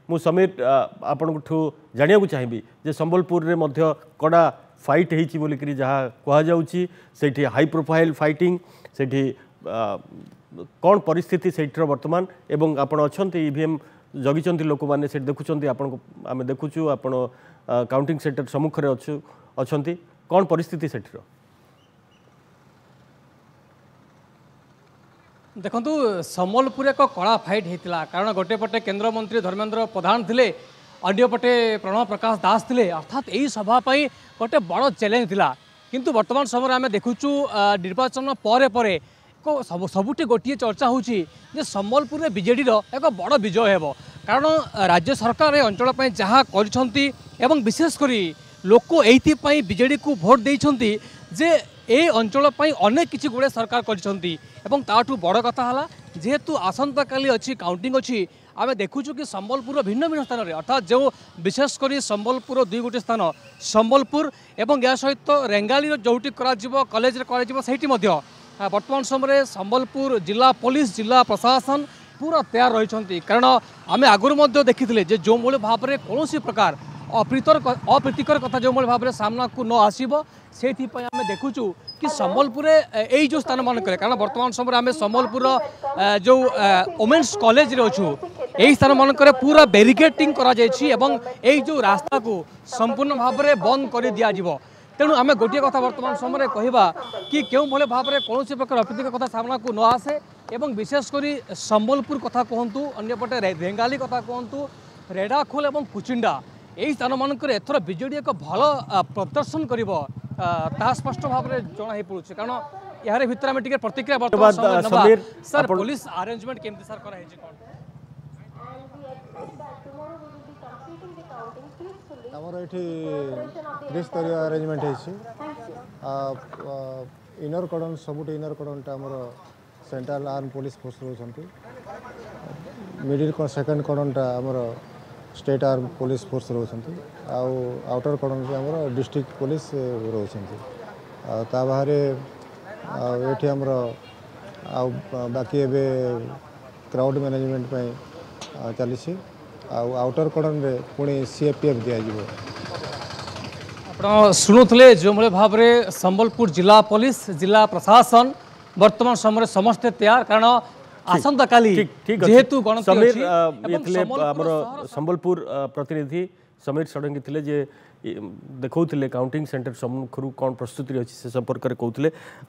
मु समीर आपण जानिया चाहिए जे संबलपुर रे मध्य कड़ा फाइट होती बोलिकी जहाँ कहुच्छी से हाई प्रोफाइल फाइटिंग से कौन परिस्थिति से वर्तमान एवं आपण अच्छा ईवीएम जगिंट लोक मैंने से देखुं आम देखुचु आप काउंटिंग सेंटर सम्मुखें अच्छा कौन परिस्थिति से देखु सम्बलपुर एक कड़ा फाइट होता कारण गोटे पटे केंद्र मंत्री धर्मेंद्र प्रधान थे अंपटे प्रणव प्रकाश दास थे अर्थात यही सभापी गोटे बड़ चैलेंज थिला किंतु वर्तमान समय आम देखुचु निर्वाचन पर सबुठी गोटे चर्चा होची संबलपुर में बीजेडी एक बड़ विजय हो कारण राज्य सरकार अंचल जहाँ कर विशेषकर लोक ये बीजेडी को भोट देते जे ए अंचल अनेक किसी गुड़े सरकार कर बड़ कथा है जेहेतु आसंता काली अच्छी काउंटिंग अच्छी आम देखुचु कि संबलपुर भिन्न भिन्न स्थान में अर्थात जो विशेषकर संबलपुर दुई गोटे स्थान संबलपुर एवं या सहित रेंगाली जोटी कॉलेज वर्तमान समय संबलपुर जिला पुलिस जिला प्रशासन पूरा तैयार रही कारण आम आगुरी देखी जो भाव में कौन प्रकार अप्रीतिकर कथा जो भाव में सामना को न आसब से आम देखुचु कि संबलपुर यही जो स्थान मानक कारण वर्तमान समय आम संबलपुर जो वोमेन्स कॉलेज रे अच्छु यही स्थान मानक पूरा बेरिकेटिंग यही जो रास्ता को संपूर्ण भाव में बंद कर दिज्व तेणु आम गोटे कथा वर्तमान समय कहवा कि क्यों भले भाव में कौन प्रकार अप्रीतिकर कथा सामना को न आसे एवं विशेषकर संबलपुर कथा कहतु अंपटे रेंगाली कथा कहतु रेढ़ाखोल और कुचिंडा यही स्थान मानक एथर बीजेडी एक भल प्रदर्शन कर स्पष्ट भाव में जना पड़े कारण यार भितर आम टे प्रतिक्रिया सर पुलिस अरेंजमेंट केमती सर कर आमर ये त्रिस्तरीय अरेंजमेंट इनर कॉर्डन सबुठ इनर कॉर्डन आमर सेंट्रल आर्म पुलिस फोर्स रोचंती मिडिल सेकंड कॉर्डन आमर स्टेट आर्म पुलिस फोर्स रोचंती आउटर कॉर्डन आमर डिस्ट्रिक्ट पुलिस रोचंती ता बाहर ये आमर बाकी एबे क्राउड मैनेजमेंट चली आउटर कॉर्डन रे पुणी सीएपीएफ दिया आप शुणुले जो भाव में संबलपुर जिला पुलिस जिला प्रशासन वर्तमान समय समस्ते तैयार कारण आसंता काली जेहेतु संबलपुर प्रतिनिधि समीर षडंगी थे जे देखते काउंटिंग सेंटर सम्मुख कौन प्रस्तुति अच्छी से संपर्क में कहते